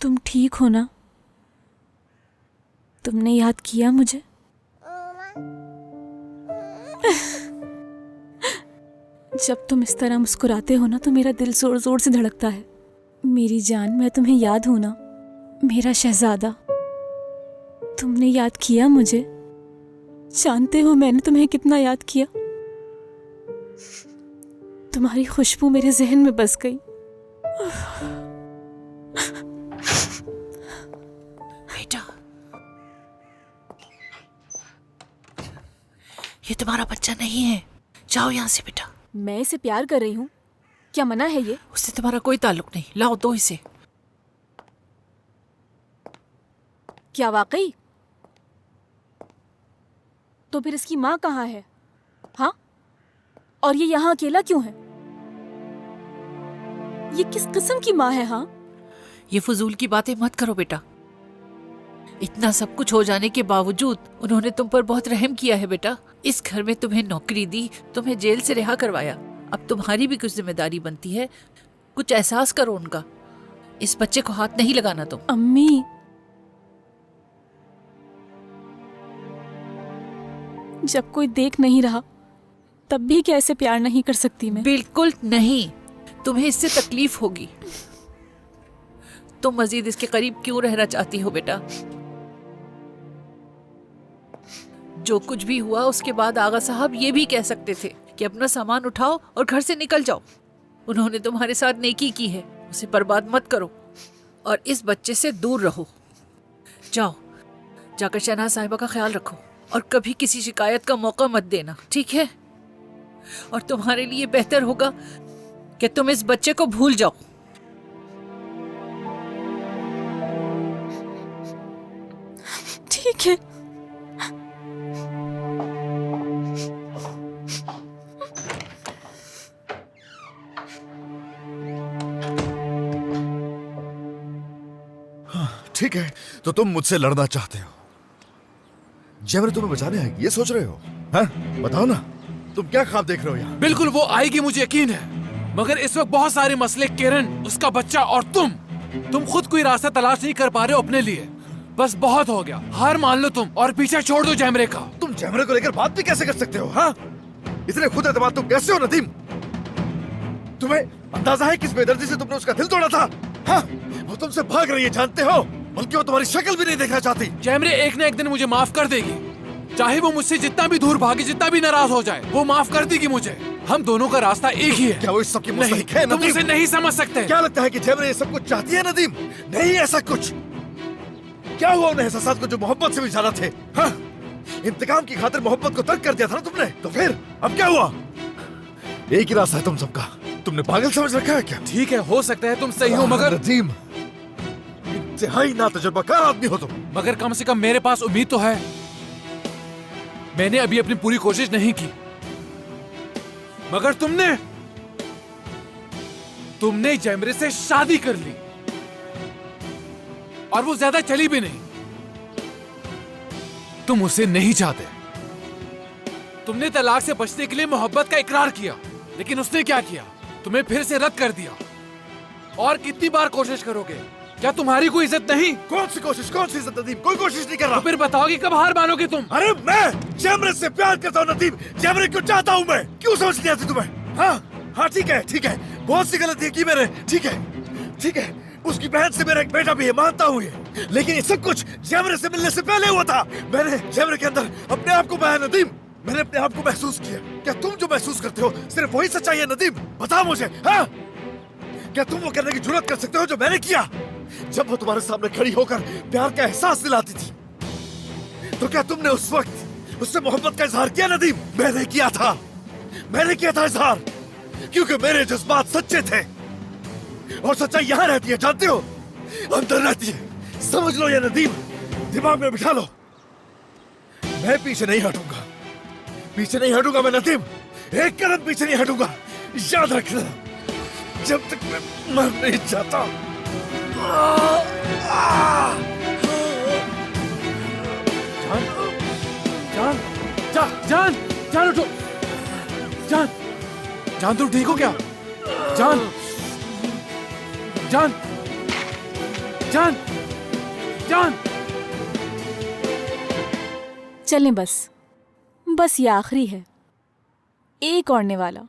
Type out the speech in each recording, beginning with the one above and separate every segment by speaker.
Speaker 1: तुम ठीक हो ना? तुमने याद किया मुझे? जब तुम इस तरह मुस्कुराते हो ना तो मेरा दिल जोर जोर से धड़कता है। मेरी जान, मैं तुम्हें याद हूं ना, मेरा शहजादा। तुमने याद किया मुझे। जानते हो मैंने तुम्हें कितना याद किया। तुम्हारी खुशबू मेरे जहन में बस गई।
Speaker 2: बेटा, ये तुम्हारा बच्चा नहीं है। जाओ यहाँ से बेटा।
Speaker 1: मैं इसे प्यार कर रही हूँ, क्या मना है ये?
Speaker 2: उससे तुम्हारा कोई ताल्लुक नहीं। लाओ दो इसे।
Speaker 1: क्या वाकई? तो फिर इसकी माँ कहाँ है? हाँ, और ये यहाँ अकेला क्यों है? ये किस किस्म की माँ है? हाँ,
Speaker 2: ये फजूल की बातें मत करो बेटा। इतना सब कुछ हो जाने के बावजूद उन्होंने तुम पर बहुत रहम किया है बेटा। इस घर में तुम्हें नौकरी दी, तुम्हें जेल से रिहा करवाया। अब तुम्हारी भी कुछ जिम्मेदारी बनती है। कुछ एहसास करो उनका। इस बच्चे को हाथ नहीं लगाना तुम।
Speaker 1: अम्मी, जब कोई देख नहीं रहा तब भी कैसे प्यार नहीं कर सकती मैं?
Speaker 2: बिल्कुल नहीं। तुम्हें इससे तकलीफ होगी। तुम मजीद इसके करीब क्यों रहना चाहती हो बेटा? जो कुछ भी हुआ उसके बाद आगा साहब ये भी कह सकते थे कि अपना सामान उठाओ और घर से निकल जाओ। उन्होंने तुम्हारे साथ नेकी की है, उसे बर्बाद मत करो और इस बच्चे से दूर रहो। जाओ, जाकर शहनाज साहिबा का ख्याल रखो और कभी किसी शिकायत का मौका मत देना, ठीक है? और तुम्हारे लिए बेहतर होगा कि तुम इस बच्चे को भूल जाओ।
Speaker 1: ठीक है।
Speaker 3: ठीक है, तो तुम मुझसे लड़ना चाहते हो। जेवर तुम्हें बचाने आएगी ये सोच रहे हो? हाँ? बताओ ना, तुम क्या ख्वाब देख रहे हो यहाँ?
Speaker 4: बिल्कुल वो आएगी, मुझे यकीन है। मगर इस वक्त बहुत सारे मसले, किरण, उसका बच्चा और तुम खुद कोई रास्ता तलाश नहीं कर पा रहे हो अपने लिए। बस बहुत हो गया, हार मान लो तुम और पीछे छोड़ दो जैमरे का।
Speaker 3: तुम जैमरे को लेकर बात भी कैसे कर सकते हो? हाँ? इतने खुद एतमाद तुम कैसे हो नदीम? तुम्हें अंदाजा है किस बेदर्दी से तुमने उसका दिल तोड़ा था? हाँ? वो तुमसे भाग रही है, जानते हो? बल्कि वो तुम्हारी शक्ल भी नहीं देखना चाहती।
Speaker 4: जैमरे एक न एक दिन मुझे माफ कर देगी। चाहे वो मुझसे जितना भी दूर भागे, जितना भी नाराज हो जाए, वो माफ कर देगी मुझे। हम दोनों का रास्ता एक ही है।
Speaker 3: क्या वो इस सब की
Speaker 4: नहीं,
Speaker 3: मुस्तहिक है
Speaker 4: तुम
Speaker 3: नदीम?
Speaker 4: उसे नहीं समझ सकते।
Speaker 3: क्या लगता है कि जैमरे ये सब कुछ चाहती है नदीम? नहीं ऐसा कुछ। क्या हुआ उन एहसासात को जो मोहब्बत से भी ज्यादा थे? हाँ? इंतकाम की खातिर मोहब्बत को तर्क कर दिया था ना तुमने। तो फिर अब क्या हुआ? एक ही रास्ता है तुम सबका। तुमने पागल समझ रखा है क्या?
Speaker 4: ठीक है, हो सकता है तुम सही हो, मगर
Speaker 3: नदीम, इंतहाई ना तजुर्बाकार आदमी हो तुम।
Speaker 4: कम से कम मेरे पास उम्मीद तो है। मैंने अभी अपनी पूरी कोशिश नहीं की, मगर तुमने जैमरे से शादी कर ली और वो ज्यादा चली भी नहीं। तुम उसे नहीं चाहते। तुमने तलाक से बचने के लिए मोहब्बत का इकरार किया, लेकिन उसने क्या किया? तुम्हें फिर से रद्द कर दिया। और कितनी बार कोशिश करोगे? क्या तुम्हारी कोई इज्जत नहीं?
Speaker 3: कौन सी कोशिश, कौन सी इज्जत नदीम? कोई कोशिश नहीं कर रहा।
Speaker 4: तो फिर बताओ कि कब हार मानोगे तुम?
Speaker 3: अरे मैं जैमरे से प्यार करता हूँ नदीम। जैमरे को चाहता हूँ मैं। क्यों समझ नहीं आती तुम्हें? हाँ हाँ, ठीक है ठीक है, बहुत सी गलती की मैंने। ठीक है ठीक है, उसकी बहन से मेरा एक बेटा भी है, मानता हूँ ये। लेकिन ये सब कुछ जैमरे से मिलने से पहले हुआ था। मैंने जैमरे के अंदर अपने आप को पाया नदीम। मैंने अपने आप को महसूस किया। क्या तुम जो महसूस करते हो सिर्फ वही सच्चाई है नदीम? बताओ मुझे। हाँ? क्या तुम वो करने की जुर्रत कर सकते हो जो मैंने किया? जब वो तुम्हारे सामने खड़ी होकर प्यार का एहसास दिलाती थी, तो क्या तुमने उस वक्त उससे मोहब्बत का इजहार किया नदीम? मैंने किया था इजहार, क्योंकि मेरे जज्बात सच्चे थे। और सच्चाई यहाँ रहती है, जानते हो? अंदर रहती है। समझ लो ये नदीम, दिमाग में बिठा लो। मैं पीछे नहीं हटूंगा मैं नदीम। एक कदम पीछे नहीं हटूंगा, याद रखना, जब तक मैं मर नहीं जाता।
Speaker 4: जान उठो। जान तुम ठीक हो क्या? जान जान, जान।
Speaker 1: चलें बस ये आखिरी है, एक औरने वाला।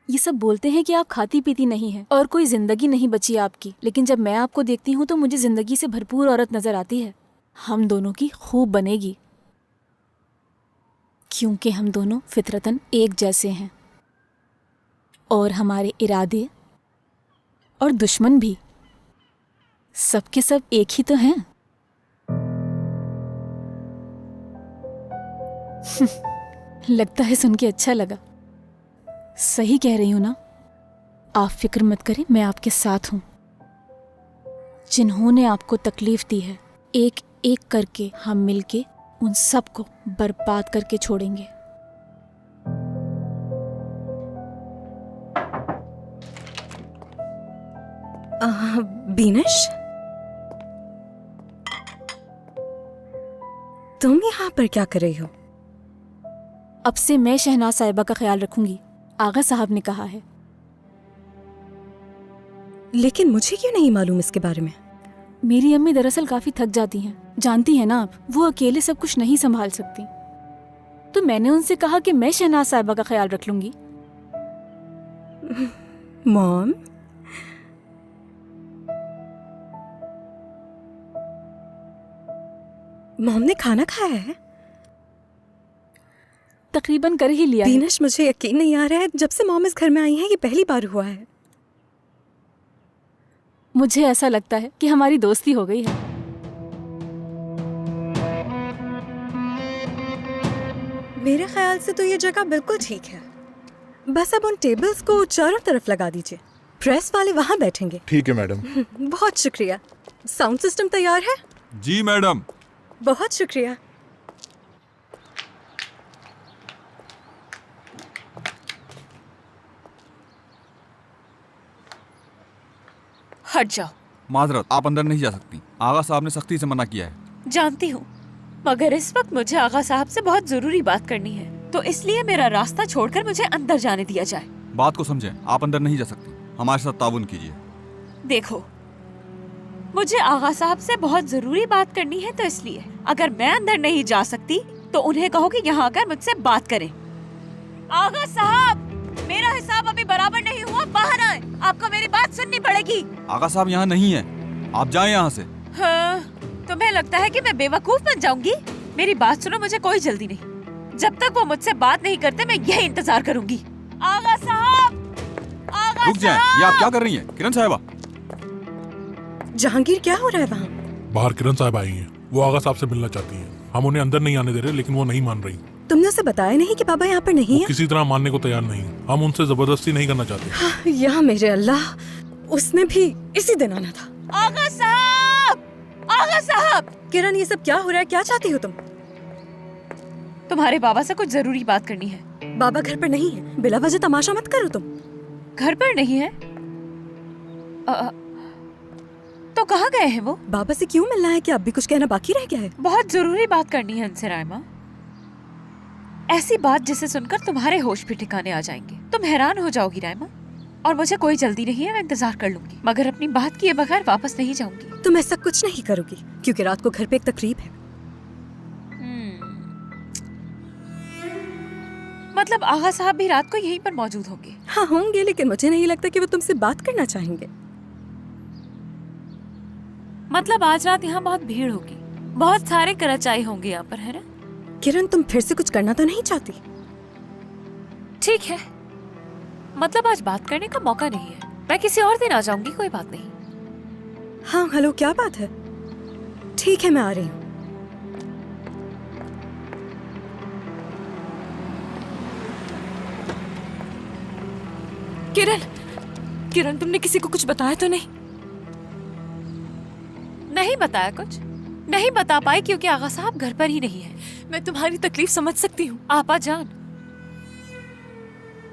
Speaker 1: ये सब बोलते हैं कि आप खाती पीती नहीं हैं और कोई जिंदगी नहीं बची आपकी, लेकिन जब मैं आपको देखती हूँ तो मुझे जिंदगी से भरपूर औरत नजर आती है। हम दोनों की खूब बनेगी, क्योंकि हम दोनों फितरतन एक जैसे हैं और हमारे इरादे और दुश्मन भी सब के सब एक ही तो हैं। लगता है सुन के अच्छा लगा। सही कह रही हूं ना? आप फिक्र मत करें, मैं आपके साथ हूं। जिन्होंने आपको तकलीफ दी है, एक एक करके हम मिलके उन सबको बर्बाद करके छोड़ेंगे।
Speaker 5: बीनश, तुम यहाँ पर क्या कर रही हो?
Speaker 1: अब से मैं शहनाज साहिबा का ख्याल रखूंगी, आगा साहब ने कहा है।
Speaker 5: लेकिन मुझे क्यों नहीं मालूम इसके बारे में?
Speaker 1: मेरी अम्मी दरअसल काफी थक जाती हैं, जानती हैं ना आप, वो अकेले सब कुछ नहीं संभाल सकती। तो मैंने उनसे कहा कि मैं शहनाज साहिबा का ख्याल रख लूंगी।
Speaker 5: मॉम, मॉम ने खाना खाया है?
Speaker 1: तकरीबन कर ही लिया है।
Speaker 5: बीनश, मुझे यकीन नहीं आ रहा है, जब से मॉम इस घर में आई है ये पहली बार हुआ है।
Speaker 1: मुझे ऐसा लगता है कि हमारी दोस्ती हो गई है।
Speaker 5: मेरे ख्याल से तो ये जगह बिल्कुल ठीक है। बस अब उन टेबल्स को चारों तरफ लगा दीजिए, प्रेस वाले वहाँ बैठेंगे।
Speaker 3: ठीक है मैडम।
Speaker 5: बहुत शुक्रिया। साउंड सिस्टम तैयार है?
Speaker 6: जी मैडम।
Speaker 5: बहुत शुक्रिया।
Speaker 7: हट जाओ।
Speaker 6: माजरत, आप अंदर नहीं जा सकती, आगा साहब ने सख्ती से मना किया है।
Speaker 7: जानती हूँ, मगर इस वक्त मुझे आगा साहब से बहुत जरूरी बात करनी है, तो इसलिए मेरा रास्ता छोड़कर मुझे अंदर जाने दिया जाए।
Speaker 6: बात को समझें, आप अंदर नहीं जा सकती, हमारे साथ ताउन कीजिए।
Speaker 7: देखो, मुझे आगा साहब से बहुत जरूरी बात करनी है, तो इसलिए अगर मैं अंदर नहीं जा सकती तो उन्हें कहो कि यहाँ आकर मुझसे बात करें। आगा साहब, मेरा हिसाब अभी बराबर नहीं हुआ, बाहर आए, आपको मेरी बात सुननी पड़ेगी।
Speaker 6: आगा साहब यहाँ नहीं है, आप जाएं यहाँ से।
Speaker 7: हाँ, तुम्हें लगता है कि मैं बेवकूफ बन जाऊंगी? मेरी बात सुनो, मुझे कोई जल्दी नहीं। जब तक वो मुझसे बात नहीं करते मैं यही इंतजार करूंगी। आगा साहब, आगा
Speaker 6: रुक जाएं, ये आप क्या कर रही हैं? किरण साहिबा।
Speaker 5: जहांगीर, क्या हो रहा है वहाँ?
Speaker 8: बाहर किरण साहब आई हैं, वो आगा साहब से मिलना चाहती हैं। हम उन्हें अंदर नहीं आने दे रहे, लेकिन वो नहीं मान रही।
Speaker 5: तुमने उसे बताया नहीं कि बाबा यहाँ पर नहीं
Speaker 8: वो
Speaker 5: है?
Speaker 8: किसी तरह मानने को तैयार नहीं। हम उनसे जबरदस्ती नहीं करना चाहते।
Speaker 5: हाँ, या मेरे अल्लाह, उसने भी इसी दिन आना था।
Speaker 7: आगा साहब, आगा साहब।
Speaker 5: किरण, ये सब क्या हो रहा है? क्या चाहती हो तुम?
Speaker 7: तुम्हारे बाबा से कुछ जरूरी बात करनी है।
Speaker 5: बाबा घर पर नहीं है, बिला वजह तमाशा मत करो तुम।
Speaker 7: घर पर नहीं है? तो कहाँ गए हैं वो?
Speaker 5: बाबा से क्यों मिलना है? क्या अब भी कुछ कहना बाकी रह गया है?
Speaker 7: बहुत जरूरी बात करनी है उनसे रायमा। ऐसी बात जिसे सुनकर तुम्हारे होश भी ठिकाने आ जाएंगे। तुम हैरान हो जाओगी रायमा। और मुझे कोई जल्दी नहीं है, मैं इंतजार कर लूंगी, मगर अपनी बात किए बगैर वापस नहीं जाऊंगी।
Speaker 5: तुम ऐसा कुछ नहीं करोगी, क्योंकि रात को घर पे एक तकरीब है।
Speaker 7: मतलब आगा साहब भी रात को यहीं पर मौजूद होंगे?
Speaker 5: हाँ होंगे, लेकिन मुझे नहीं लगता कि वो तुमसे बात करना चाहेंगे।
Speaker 7: मतलब आज रात यहाँ बहुत भीड़ होगी, बहुत सारे कराचाई होंगे यहाँ पर, है ना?
Speaker 5: किरण, तुम फिर से कुछ करना तो नहीं चाहती?
Speaker 7: ठीक है, मतलब आज बात करने का मौका नहीं है, मैं किसी और दिन आ जाऊंगी, कोई बात नहीं।
Speaker 5: हाँ हेलो, क्या बात है? ठीक है, मैं आ रही हूँ।
Speaker 7: किरण, किरण, तुमने किसी को कुछ बताया तो नहीं? नहीं बताया कुछ, नहीं बता पाई क्योंकि आगा साहब घर पर ही नहीं है। मैं तुम्हारी तकलीफ समझ सकती हूँ आपा जान।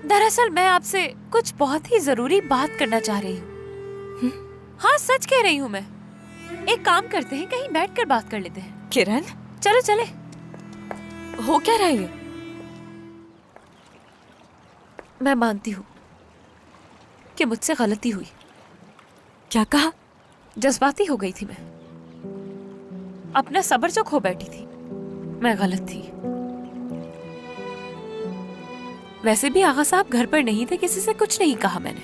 Speaker 7: दरअसल मैं आपसे कुछ बहुत ही जरूरी बात करना चाह रही हूँ। हाँ, सच कह रही हूँ मैं। एक काम करते हैं, कहीं बैठकर बात कर लेते हैं।
Speaker 5: किरण,
Speaker 7: चलो चले।
Speaker 5: हो क्या रहा है?
Speaker 7: मैं मानती हूँ कि मुझसे गलती हुई।
Speaker 1: क्या कहा?
Speaker 7: जज्बाती हो गई थी मैं, अपना सब्र जो खो बैठी थी। मैं गलत थी। वैसे भी आगा साहब घर पर नहीं थे, किसी से कुछ नहीं कहा मैंने।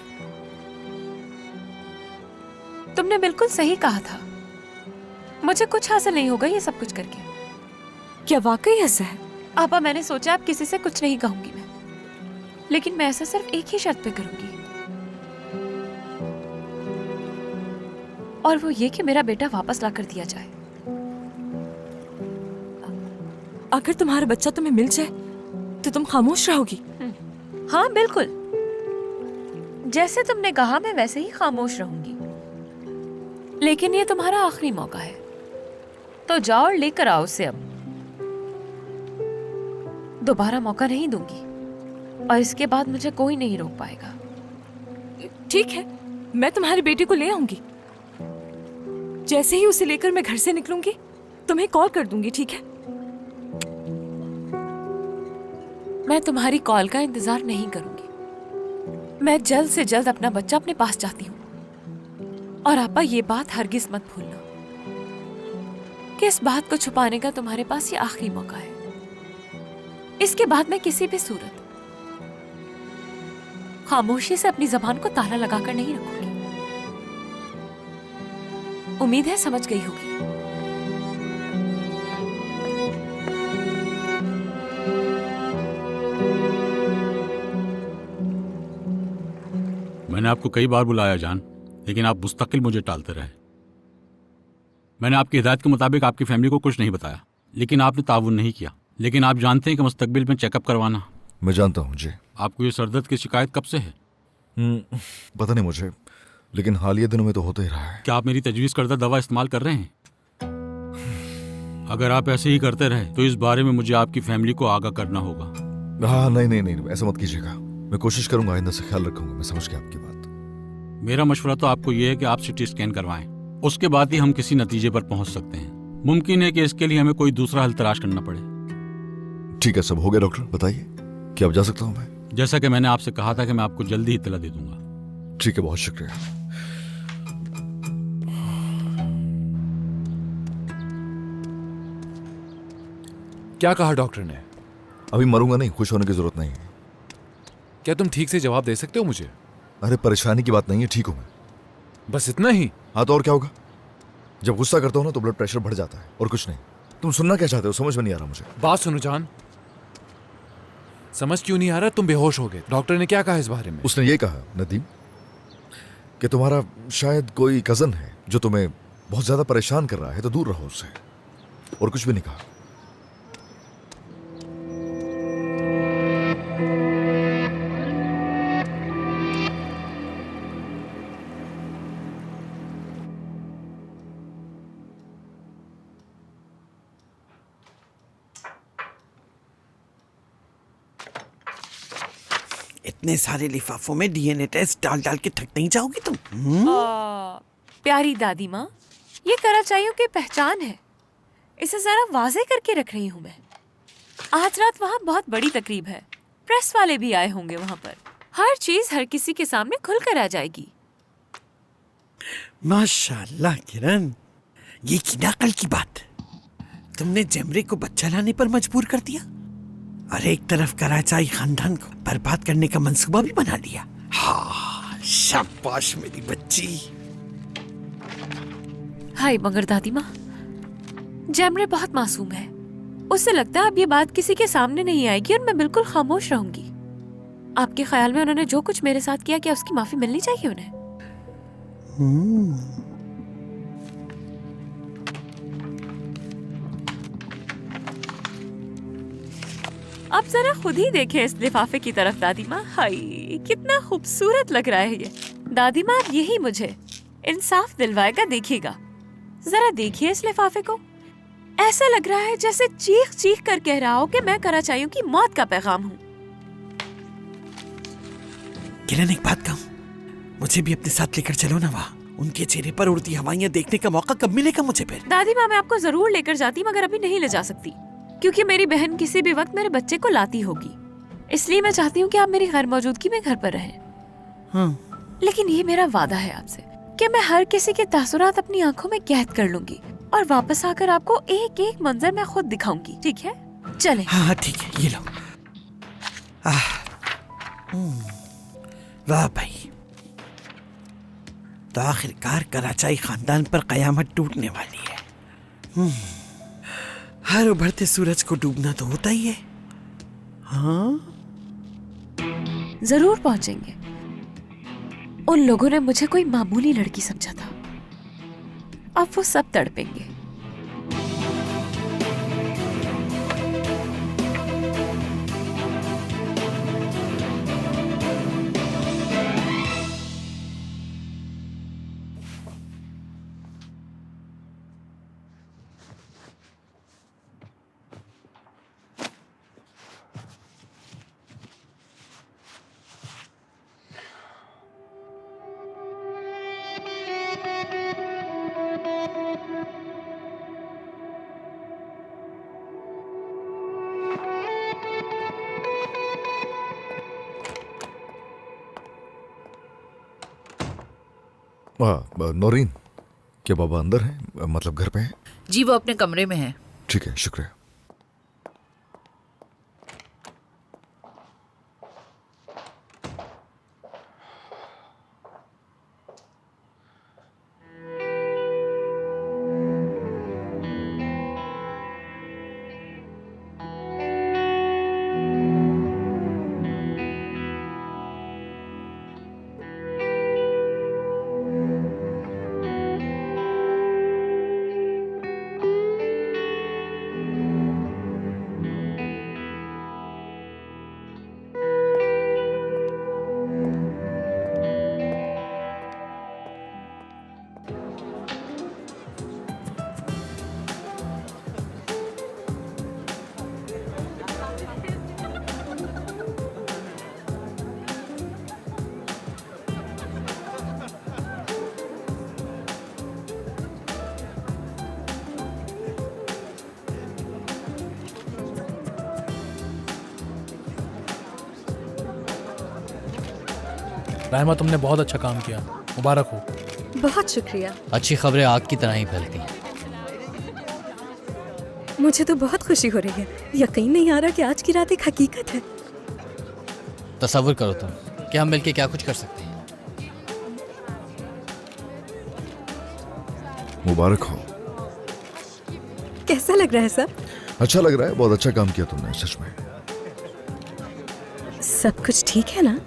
Speaker 7: तुमने बिल्कुल सही कहा था, मुझे कुछ हासिल नहीं होगा ये सब कुछ करके।
Speaker 1: क्या वाकई ऐसा है?
Speaker 7: आपा, मैंने सोचा अब किसी से कुछ नहीं कहूंगी मैं, लेकिन मैं ऐसा सिर्फ एक ही शर्त पे करूंगी, और वो ये कि मेरा बेटा वापस ला कर दिया जाए।
Speaker 1: अगर तुम्हारा बच्चा तुम्हें मिल जाए तो तुम खामोश रहोगी?
Speaker 7: हाँ बिल्कुल, जैसे तुमने कहा मैं वैसे ही खामोश रहूंगी। लेकिन ये तुम्हारा आखिरी मौका है, तो जाओ और लेकर आओ उसे। अब दोबारा मौका नहीं दूंगी, और इसके बाद मुझे कोई नहीं रोक पाएगा।
Speaker 1: ठीक है, मैं तुम्हारे बेटे को ले आऊंगी। जैसे ही उसे लेकर मैं घर से निकलूंगी तुम्हें कॉल कर दूंगी, ठीक है?
Speaker 7: मैं तुम्हारी कॉल का इंतजार नहीं करूंगी। मैं जल्द से जल्द अपना बच्चा अपने पास चाहती हूँ। और आपा, ये बात हरगिज मत भूलना कि इस बात को छुपाने का तुम्हारे पास ये आखिरी मौका है। इसके बाद मैं किसी भी सूरत खामोशी से अपनी जबान को ताला लगाकर नहीं रखूंगी। उम्मीद है समझ गई होगी।
Speaker 9: मैंने आपको कई बार बुलाया जान, लेकिन आप मुस्तकिल मुझे टालते रहे। मैंने आपकी हिदायत के मुताबिक आपकी फैमिली को कुछ नहीं बताया, लेकिन आपने ताउन नहीं किया। लेकिन आप जानते हैं कि मुस्तकबिल में चेकअप करवाना।
Speaker 3: मैं जानता हूँ जी।
Speaker 9: आपको ये सरदर्द की शिकायत कब से है?
Speaker 3: पता नहीं मुझे, लेकिन हालिया दिनों में तो होता ही रहा है।
Speaker 9: क्या आप मेरी तजवीज़ करदा दवा इस्तेमाल कर रहे हैं? अगर आप ऐसे ही करते रहे तो इस बारे में मुझे आपकी फैमिली को आगाह करना होगा।
Speaker 3: हाँ, नहीं, ऐसा मत कीजिएगा। मैं कोशिश करूंगा, आइंदा से ख्याल रखूंगा। मैं समझ गया आपकी बात।
Speaker 9: मेरा मशवरा तो आपको यह है कि आप सिटी स्कैन करवाएं, उसके बाद ही हम किसी नतीजे पर पहुंच सकते हैं। मुमकिन है कि इसके लिए हमें कोई दूसरा हल तलाश करना पड़े।
Speaker 3: ठीक है, सब हो गया डॉक्टर, बताइए क्या अब जा सकता हूँ मैं?
Speaker 9: जैसा कि मैंने आपसे कहा था कि मैं आपको जल्दी ही इत्तला दे दूंगा।
Speaker 3: ठीक है, बहुत शुक्रिया।
Speaker 4: क्या कहा डॉक्टर ने?
Speaker 3: अभी मरूंगा नहीं, खुश होने की जरूरत नहीं है।
Speaker 4: क्या तुम ठीक से जवाब दे सकते हो मुझे?
Speaker 3: अरे परेशानी की बात नहीं है, ठीक हूं मैं।
Speaker 4: बस इतना ही?
Speaker 3: हाँ, तो और क्या होगा? जब गुस्सा करता हूं ना तो ब्लड प्रेशर बढ़ जाता है, और कुछ नहीं। तुम सुनना क्या चाहते हो, समझ में नहीं आ रहा मुझे।
Speaker 4: बात सुनो जान, समझ क्यों नहीं आ रहा? तुम बेहोश हो गए। डॉक्टर ने क्या कहा इस बारे में?
Speaker 3: उसने ये कहा नदीम कि तुम्हारा शायद कोई कजन है जो तुम्हें बहुत ज्यादा परेशान कर रहा है, तो दूर रहो उससे, और कुछ भी नहीं कहा।
Speaker 10: इतने सारे लिफाफों में डीएनए टेस्ट डाल डाल के थक नहीं जाओगी तुम?
Speaker 7: प्यारी दादी माँ, ये कर्मचारियों की पहचान है, इसे जरा वाजे करके रख रही हूँ मैं। आज रात वहाँ बहुत बड़ी तकरीब है, प्रेस वाले भी आए होंगे वहाँ पर। हर चीज हर किसी के सामने खुलकर आ जाएगी।
Speaker 10: माशाल्लाह किरण, ये की नाकल की बात। तुमने जेमरे को बच्चा लाने पर मजबूर कर दिया, और एक तरफ कराचाई खानदान को बर्बाद करने का मंसूबा भी बना लिया। हाँ, शाबाश मेरी बच्ची।
Speaker 7: हाय मगर दादी माँ, जेमरे बहुत मासूम है, उससे लगता है अब ये बात किसी के सामने नहीं आएगी और मैं बिल्कुल खामोश रहूंगी। आपके ख्याल में उन्होंने जो कुछ मेरे साथ किया, क्या उसकी माफी मिलनी चाहिए उन्हें? आप जरा खुद ही देखें इस लिफाफे की तरफ दादी माँ। हाय, कितना खूबसूरत लग रहा है ये। दादी माँ, अब यही मुझे इंसाफ दिलवाएगा, देखिएगा। जरा देखिए इस लिफाफे को, ऐसा लग रहा है जैसे चीख चीख कर कह रहा हो कि मैं कराचाइयों की मौत का पैगाम हूँ।
Speaker 10: किरण, एक बात कहूँ, मुझे भी अपने साथ लेकर चलो ना वहाँ। उनके चेहरे पर उड़ती हवाइयाँ देखने का मौका कब मिलेगा मुझे फिर?
Speaker 7: दादी माँ, मैं आपको जरूर लेकर जाती, मगर अभी नहीं ले जा सकती, क्योंकि मेरी बहन किसी भी वक्त मेरे बच्चे को लाती होगी। इसलिए मैं चाहती हूँ कि आप मेरी गैर मौजूदगी में घर पर रहें। लेकिन ये मेरा वादा है आपसे कि मैं हर किसी के तासुरात अपनी आंखों में कैद कर लूंगी और वापस आकर आपको एक एक मंजर मैं खुद दिखाऊंगी, ठीक है? चले।
Speaker 10: हाँ ठीक है, ये लो। वाह भाई, तो आखिरकार कराचाई खानदान पर कयामत टूटने वाली है। हर उभरते सूरज को डूबना तो होता ही है। हाँ
Speaker 7: जरूर पहुंचेंगे। उन लोगों ने मुझे कोई मामूली लड़की समझा था, अब वो सब तड़पेंगे।
Speaker 3: नौरीन, क्या बाबा अंदर हैं? मतलब घर पे हैं?
Speaker 2: जी वो अपने कमरे में है।
Speaker 3: ठीक है, शुक्रिया।
Speaker 11: रहमा, तुमने बहुत अच्छा काम किया, मुबारक हो।
Speaker 5: बहुत शुक्रिया।
Speaker 12: अच्छी खबरें आग की तरह ही फैलती हैं।
Speaker 5: मुझे तो बहुत खुशी हो रही है, यकीन नहीं आ रहा कि आज की रात एक हकीकत है।
Speaker 12: तसव्वुर करो तुम कि हम मिलके क्या कुछ कर सकते हैं।
Speaker 3: मुबारक हो।
Speaker 5: कैसा लग रहा है सब?
Speaker 3: अच्छा लग रहा है, बहुत अच्छा काम किया तुमने, सच में।
Speaker 5: सब कुछ ठीक है ना?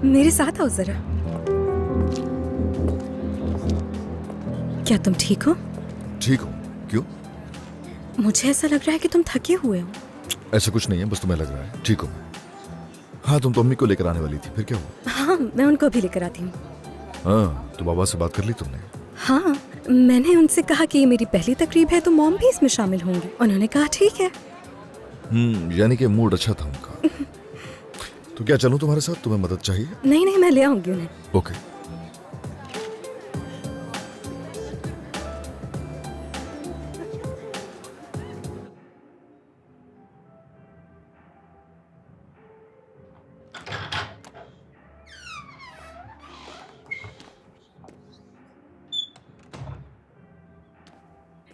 Speaker 5: मेरे साथ आओ जरा। क्या तुम ठीक हो?
Speaker 3: ठीक हो? क्यों?
Speaker 5: मुझे ऐसा लग रहा है कि तुम थके हुए हो।
Speaker 3: ऐसा कुछ नहीं है, बस तुम्हें लग रहा है। ठीक हो? हाँ, तुम तो अम्मी को लेकर आने वाली थी, फिर क्या हुआ?
Speaker 5: हाँ, मैं उनको भी लेकर आती हूँ।
Speaker 3: हाँ, तो बाबा से बात कर ली तुमने?
Speaker 5: हाँ, मैंने उनसे कहा कि ये मेरी पहली तकरीब है तो मॉम भी इसमें शामिल होंगी। उन्होंने कहा ठीक है।
Speaker 3: यानी कि मूड अच्छा था उनका। तो क्या चलूं तुम्हारे साथ? तुम्हें मदद चाहिए?
Speaker 5: नहीं नहीं, मैं ले आऊंगी उन्हें।
Speaker 3: ओके।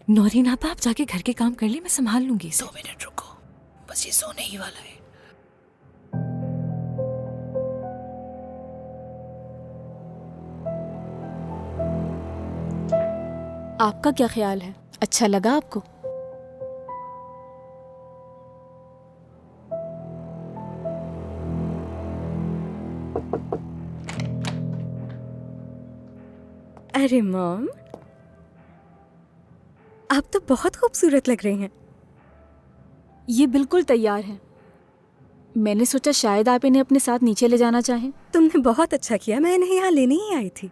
Speaker 1: नौरीन आप जाके घर के काम कर ले, मैं संभाल लूंगी।
Speaker 2: 2 मिनट रुको, बस ये सोने ही वाला है।
Speaker 1: आपका क्या ख्याल है? अच्छा लगा आपको?
Speaker 5: अरे मॉम, आप तो बहुत खूबसूरत लग रही हैं।
Speaker 1: ये बिल्कुल तैयार है। मैंने सोचा शायद आप इन्हें अपने साथ नीचे ले जाना चाहें।
Speaker 5: तुमने बहुत अच्छा किया, मैं इन्हें यहाँ लेने ही आई थी।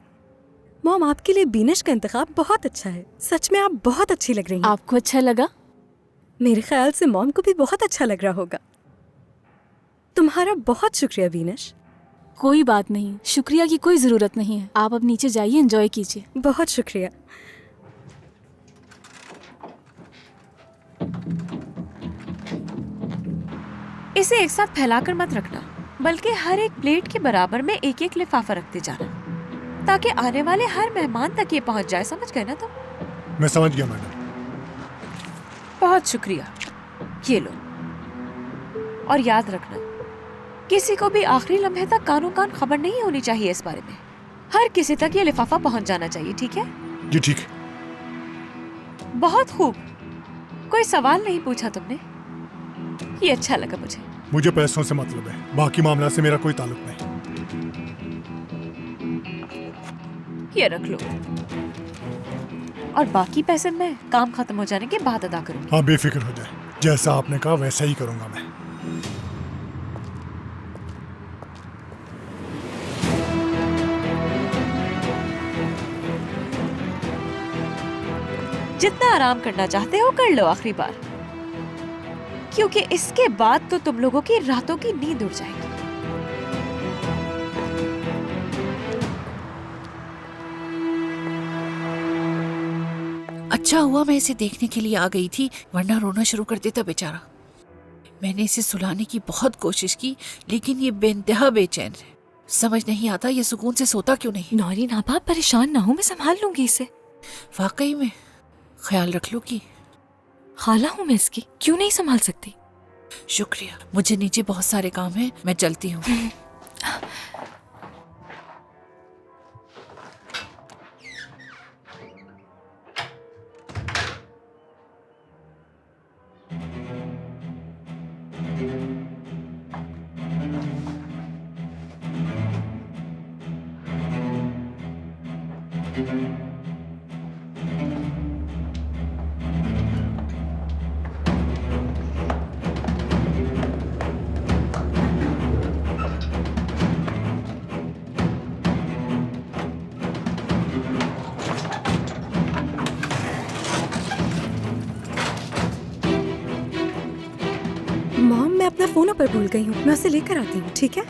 Speaker 5: मॉम, आपके लिए बीनिश का इंतखाब बहुत अच्छा है। सच में आप बहुत अच्छी लग रही हैं।
Speaker 1: आपको अच्छा लगा?
Speaker 5: मेरे ख्याल से मॉम को भी बहुत अच्छा लग रहा होगा। तुम्हारा बहुत शुक्रिया वीनश।
Speaker 1: कोई बात नहीं, शुक्रिया की कोई ज़रूरत नहीं है। आप अब नीचे जाइए, एंजॉय कीजिए।
Speaker 5: बहुत शुक्रिया।
Speaker 7: इसे एक साथ फैलाकर मत रखना, बल्कि हर एक प्लेट के बराबर में एक एक लिफाफा रखते जाना, ताकि आने वाले हर मेहमान तक ये पहुंच जाए। समझ गए ना तुम?
Speaker 8: मैं समझ गया मैडम।
Speaker 7: बहुत शुक्रिया। ये लो। और याद रखना, किसी को भी आखिरी लम्हे तक कानो कान खबर नहीं होनी चाहिए इस बारे में। हर किसी तक ये लिफाफा पहुंच जाना चाहिए, ठीक है?
Speaker 8: जी ठीक है।
Speaker 7: बहुत खूब। कोई सवाल नहीं पूछा तुमने, ये अच्छा लगा मुझे।
Speaker 8: मुझे पैसों से मतलब है, बाकी मामला से मेरा कोई ताल्लुक नहीं।
Speaker 7: ये रख लो, और बाकी पैसे मैं काम खत्म हो जाने के बाद अदा करूंगी।
Speaker 8: आप बेफिक्र हो जाए, जैसा आपने कहा वैसा ही करूंगा मैं।
Speaker 7: जितना आराम करना चाहते हो कर लो आखिरी बार, क्योंकि इसके बाद तो तुम लोगों की रातों की नींद उड़ जाएगी।
Speaker 2: अच्छा हुआ मैं इसे देखने के लिए आ गई थी, वरना रोना शुरू कर देता बेचारा। मैंने इसे सुलाने की बहुत कोशिश की, लेकिन ये बेइंतहा बेचैन है। समझ नहीं आता ये सुकून से सोता क्यों नहीं।
Speaker 5: नौरीन आप परेशान ना हो, मैं संभाल लूंगी इसे।
Speaker 2: वाकई में ख्याल रख लो कि
Speaker 5: खाला हूँ मैं इसकी, क्यों नहीं संभाल सकती।
Speaker 2: शुक्रिया। मुझे नीचे बहुत सारे काम हैं, मैं चलती हूँ।
Speaker 5: मॉम मैं अपना फोन ऊपर भूल गई हूँ, मैं उसे लेकर आती हूँ, ठीक है?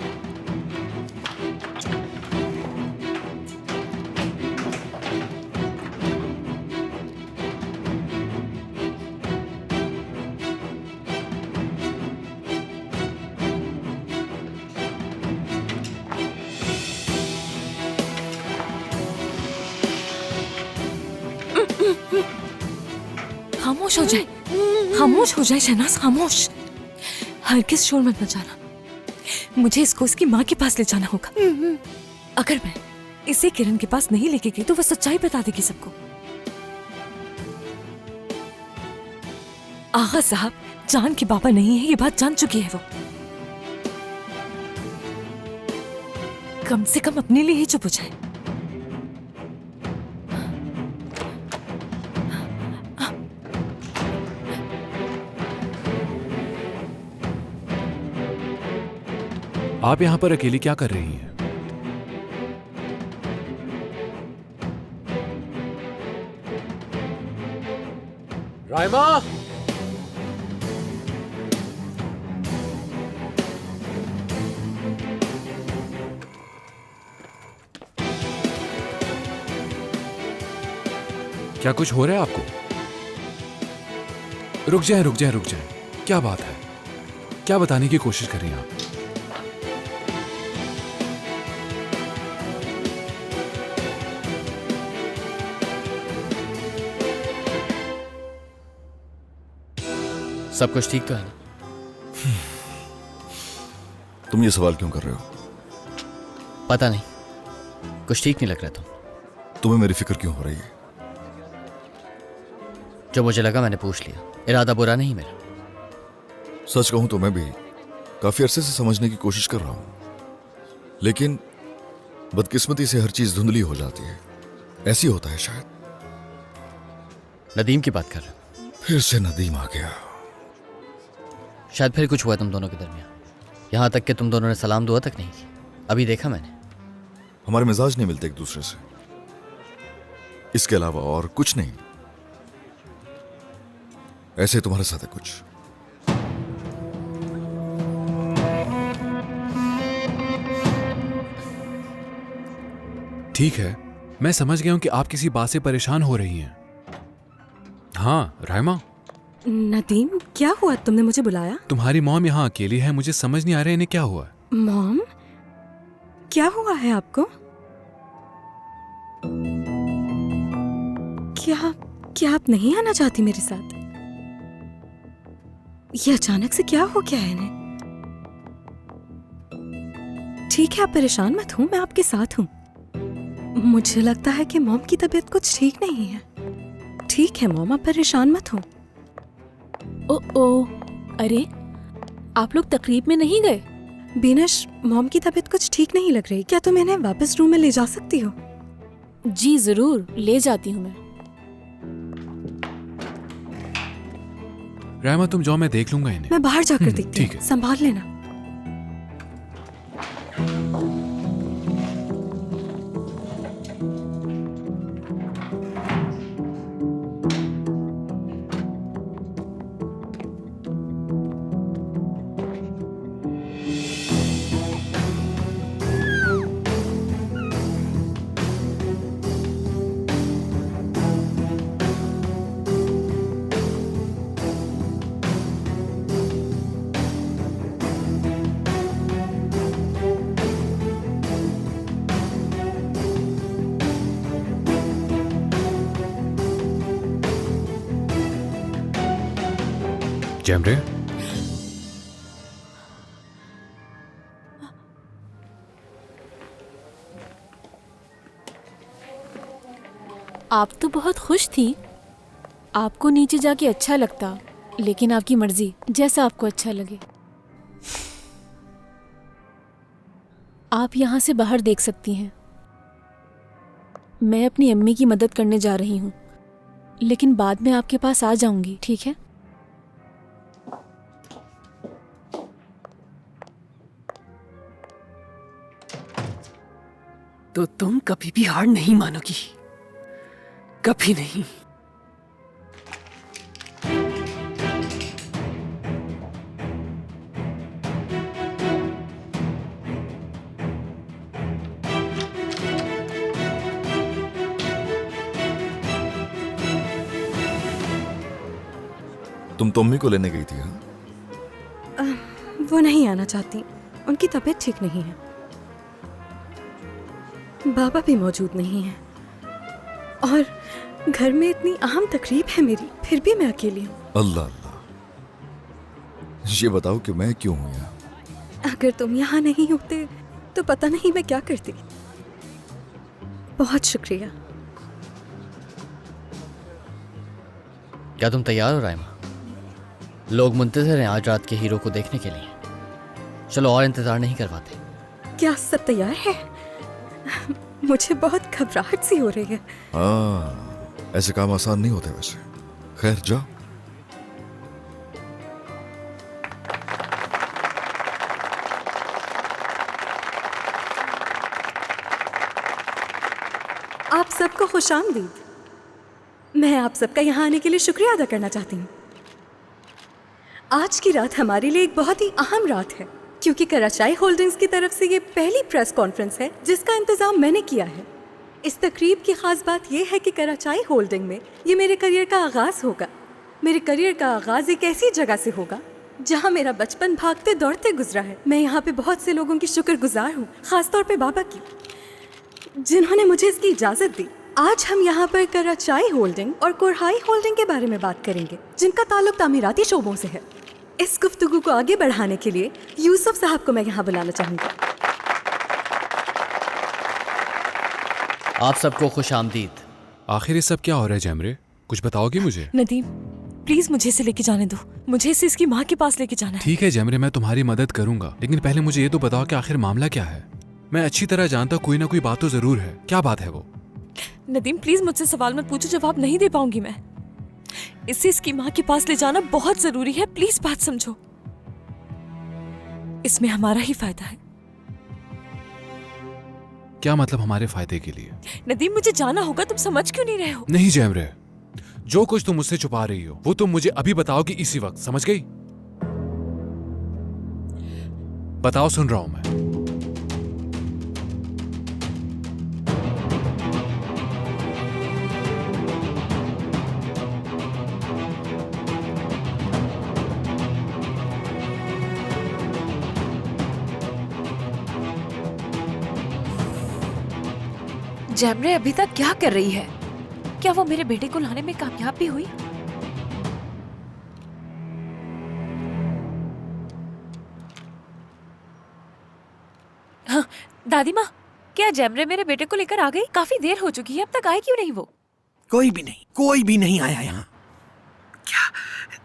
Speaker 1: खामोश हो जाए, खामोश हो जाए शहनाज, खामोश। हरगिज शोर मत मचाना। मुझे इसको इसकी माँ के पास ले जाना होगा। अगर मैं इसे किरण के पास नहीं लेके गई तो वो सच्चाई बता देगी सबको। आगा साहब जान के बाबा नहीं है, ये बात जान चुकी है वो। कम से कम अपने लिए ही चुप हो जाए।
Speaker 4: आप यहाँ पर अकेली क्या कर रही हैं? राइमा! क्या कुछ हो रहा है आपको? रुक जाए, रुक जाए, रुक जाए। क्या बात है? क्या बताने की कोशिश कर रही हैं आप?
Speaker 12: सब कुछ ठीक तो है ना?
Speaker 3: तुम ये सवाल क्यों कर रहे हो?
Speaker 12: पता नहीं, कुछ ठीक नहीं लग रहा तुम।
Speaker 3: तुम्हें मेरी फिक्र क्यों हो रही है?
Speaker 12: जो मुझे लगा मैंने पूछ लिया, इरादा बुरा नहीं मेरा।
Speaker 3: सच कहूं तो मैं भी काफी अरसे से समझने की कोशिश कर रहा हूं, लेकिन बदकिस्मती से हर चीज धुंधली हो जाती है। ऐसी होता है शायद।
Speaker 12: नदीम की बात कर रहे हो?
Speaker 3: फिर से नदीम आ गया।
Speaker 12: शायद फिर कुछ हुआ तुम दोनों के दरमियान, यहाँ तक कि तुम दोनों ने सलाम दुआ तक नहीं की। अभी देखा मैंने।
Speaker 3: हमारे मिजाज नहीं मिलते एक दूसरे से, इसके अलावा और कुछ नहीं। ऐसे तुम्हारे साथ है कुछ।
Speaker 4: ठीक है, मैं समझ गया हूं कि आप किसी बात से परेशान हो रही हैं। हाँ रायमा,
Speaker 5: नदीम, क्या हुआ? तुमने मुझे बुलाया?
Speaker 4: तुम्हारी मॉम यहाँ अकेली है, मुझे समझ नहीं आ रहा इन्हें क्या हुआ।
Speaker 5: मॉम, क्या हुआ है आपको? क्या आप नहीं आना चाहती मेरे साथ? ये अचानक से क्या हो गया है इन्हें? ठीक है, आप परेशान मत हो, मैं आपके साथ हूँ। मुझे लगता है कि मॉम की तबीयत कुछ ठीक नहीं है। ठीक है मॉम, आप परेशान मत हो।
Speaker 1: ओ, अरे आप लोग तकरीब में नहीं गए?
Speaker 5: बीनश, मॉम की तबीयत कुछ ठीक नहीं लग रही, क्या तुम इन्हें वापस रूम में ले जा सकती हो?
Speaker 1: जी जरूर, ले जाती हूँ मैं।
Speaker 4: रायमा तुम जाओ, मैं देख लूंगा इन्हें।
Speaker 5: मैं बाहर जाकर देखती
Speaker 4: ठीक
Speaker 5: हूँ,
Speaker 4: है।
Speaker 5: संभाल लेना।
Speaker 4: जैमरे,
Speaker 1: आप तो बहुत खुश थी। आपको नीचे जाके अच्छा लगता, लेकिन आपकी मर्जी, जैसा आपको अच्छा लगे। आप यहाँ से बाहर देख सकती हैं। मैं अपनी अम्मी की मदद करने जा रही हूँ, लेकिन बाद में आपके पास आ जाऊंगी, ठीक है?
Speaker 2: तो तुम कभी भी हार नहीं मानोगी, कभी नहीं।
Speaker 3: तुम तो अम्मी को लेने गई थी? हाँ,
Speaker 5: वो नहीं आना चाहती, उनकी तबीयत ठीक नहीं है। बाबा भी मौजूद नहीं है और घर में इतनी अहम तकरीब है मेरी, फिर भी मैं अकेली हूँ।
Speaker 3: अल्लाह अल्लाह, ये बताओ कि मैं क्यों हूं यहाँ?
Speaker 5: अगर तुम यहाँ नहीं होते तो पता नहीं मैं क्या करती। बहुत शुक्रिया।
Speaker 12: क्या तुम तैयार हो रायमा? लोग मुंतज़िर हैं आज रात के हीरो को देखने के लिए। चलो और इंतजार नहीं करवाते।
Speaker 5: क्या सब तैयार है? मुझे बहुत घबराहट सी हो रही है।
Speaker 3: हाँ, ऐसे काम आसान नहीं होते वैसे। खैर जाओ।
Speaker 5: आप सबको खुशामदीद। मैं आप सबका यहाँ आने के लिए शुक्रिया अदा करना चाहती हूँ। आज की रात हमारे लिए एक बहुत ही अहम रात है, क्योंकि कराचाई होल्डिंग्स की तरफ से ये पहली प्रेस कॉन्फ्रेंस है जिसका इंतजाम मैंने किया है। इस तकरीब की खास बात यह है कि कराचाई होल्डिंग में ये मेरे करियर का आगाज होगा। मेरे करियर का आगाज एक ऐसी जगह से होगा जहाँ मेरा बचपन भागते दौड़ते गुजरा है। मैं यहाँ पे बहुत से लोगों की शुक्रगुजार हूँ, खासतौर पे बाबा की, जिन्होंने मुझे इसकी इजाज़त दी। आज हम यहाँ पर कराचाई होल्डिंग और कोरहाई होल्डिंग के बारे में बात करेंगे, जिनका ताल्लुक तामीराती शोबों से है। इस गुफ्तगू को आगे बढ़ाने के लिए यूसुफ साहब को मैं यहाँ बुलाना चाहूँगा।
Speaker 12: आप सबको खुशामदीद।
Speaker 4: आखिर ये सब क्या हो रहा है जैमरे? कुछ बताओगी मुझे?
Speaker 7: नदीम, प्लीज मुझे इसे लेके जाने दो। मुझे इसे इसकी माँ के पास लेके जाना है।
Speaker 4: ठीक है जैमरे, मैं तुम्हारी मदद करूंगा, लेकिन पहले मुझे ये तो बताओ कि आखिर मामला क्या है। मैं अच्छी तरह जानता कोई ना कोई बात तो जरूर है। क्या बात है वो?
Speaker 7: नदीम प्लीज मुझसे सवाल मत पूछो, जवाब नहीं दे पाऊंगी मैं। इसे इसकी माँ के पास ले जाना बहुत जरूरी है, प्लीज बात समझो। इसमें हमारा ही फायदा है।
Speaker 4: क्या मतलब हमारे फायदे के लिए?
Speaker 7: नदीम मुझे जाना होगा, तुम समझ क्यों नहीं रहे हो?
Speaker 4: नहीं जैमरे, जो कुछ तुम मुझसे छुपा रही हो वो तुम मुझे अभी बताओगी इसी वक्त, समझ गई? बताओ, सुन रहा हूं मैं।
Speaker 7: जैमरे अभी तक क्या कर रही है? क्या वो मेरे बेटे को लाने में कामयाब भी हुई? हाँ, दादी माँ, क्या जैमरे मेरे बेटे को लेकर आ गई? काफी देर हो चुकी है, अब तक आई क्यों नहीं वो?
Speaker 10: कोई भी नहीं आया यहाँ। क्या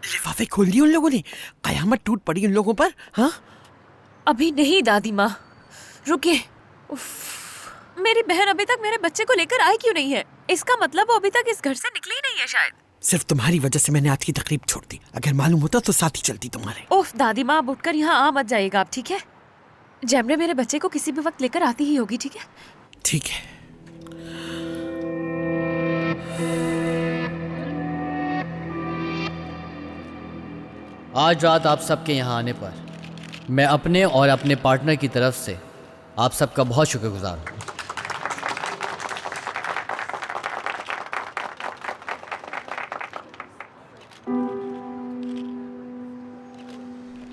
Speaker 10: लिफाफे खोल दिए उन लोगों ने? कयामत टूट पड़ी उन लोगों पर। हाँ,
Speaker 7: अभी नहीं दादी माँ, रुकिए। मेरी बहन अभी तक मेरे बच्चे को लेकर आई क्यों नहीं है? इसका मतलब वो अभी तक इस घर से निकली ही नहीं है शायद।
Speaker 10: सिर्फ तुम्हारी वजह से मैंने आज की तकलीफ छोड़ दी। अगर मालूम होता तो साथ ही चलती तुम्हारे।
Speaker 7: ओफ दादी माँ, अब उठकर यहाँ आ मत जाइएगा आप, ठीक है? जैमरे मेरे बच्चे को किसी भी वक्त लेकर आती ही होगी, ठीक है?
Speaker 10: ठीक है।
Speaker 12: आज रात आप सबके यहाँ आने पर मैं अपने और अपने पार्टनर की तरफ से आप सबका बहुत शुक्रगुजार हूँ।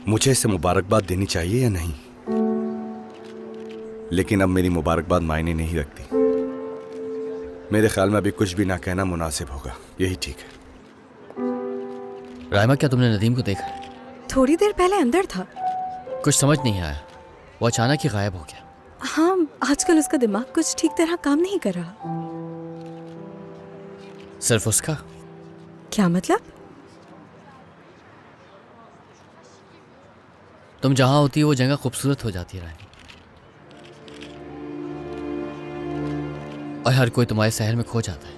Speaker 3: मुझे इसे मुबारकबाद देनी चाहिए या नहीं? लेकिन अब मेरी मुबारकबाद मायने नहीं रखती। मेरे ख्याल में अभी कुछ भी ना कहना मुनासिब होगा, यही ठीक है।
Speaker 12: राइमा, क्या तुमने नदीम को देखा?
Speaker 5: थोड़ी देर पहले अंदर था।
Speaker 12: कुछ समझ नहीं आया, वो अचानक ही गायब हो गया।
Speaker 5: हाँ, आजकल उसका दिमाग कुछ ठीक तरह काम नहीं कर रहा।
Speaker 12: सिर्फ उसका?
Speaker 5: क्या मतलब?
Speaker 12: तुम जहां होती हो वो जगह खूबसूरत हो जाती है राइमा, और हर कोई तुम्हारे शहर में खो जाता है।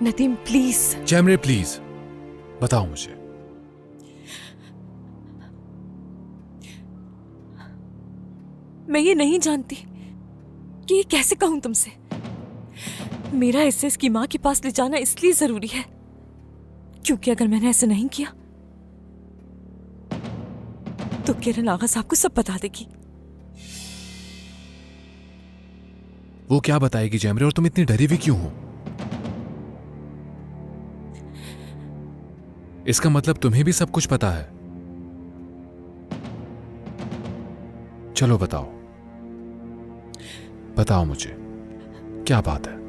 Speaker 5: नदीम प्लीज।
Speaker 4: जैमरे प्लीज बताओ मुझे।
Speaker 1: मैं ये नहीं जानती कि ये कैसे कहूं तुमसे। मेरा इसे इसकी माँ के पास ले जाना इसलिए जरूरी है क्योंकि अगर मैंने ऐसा नहीं किया तो किरण आगा साहब को सब बता देगी।
Speaker 4: वो क्या बताएगी जैमरे, और तुम इतनी डरी हुई क्यों हो? इसका मतलब तुम्हें भी सब कुछ पता है। चलो बताओ, बताओ मुझे क्या बात है।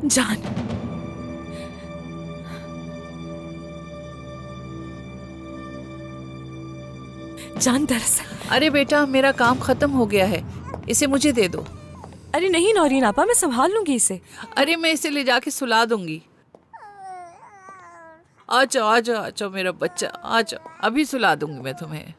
Speaker 1: जान, जान दरअसल।
Speaker 2: अरे बेटा, मेरा काम खत्म हो गया है, इसे मुझे दे दो।
Speaker 1: अरे नहीं नौरीन आपा, मैं संभाल लूंगी इसे।
Speaker 2: अरे मैं इसे ले जाके सुला दूंगी। आ जाओ आ जाओ आ जाओ मेरा बच्चा, आ जाओ, अभी सुला दूंगी मैं तुम्हें।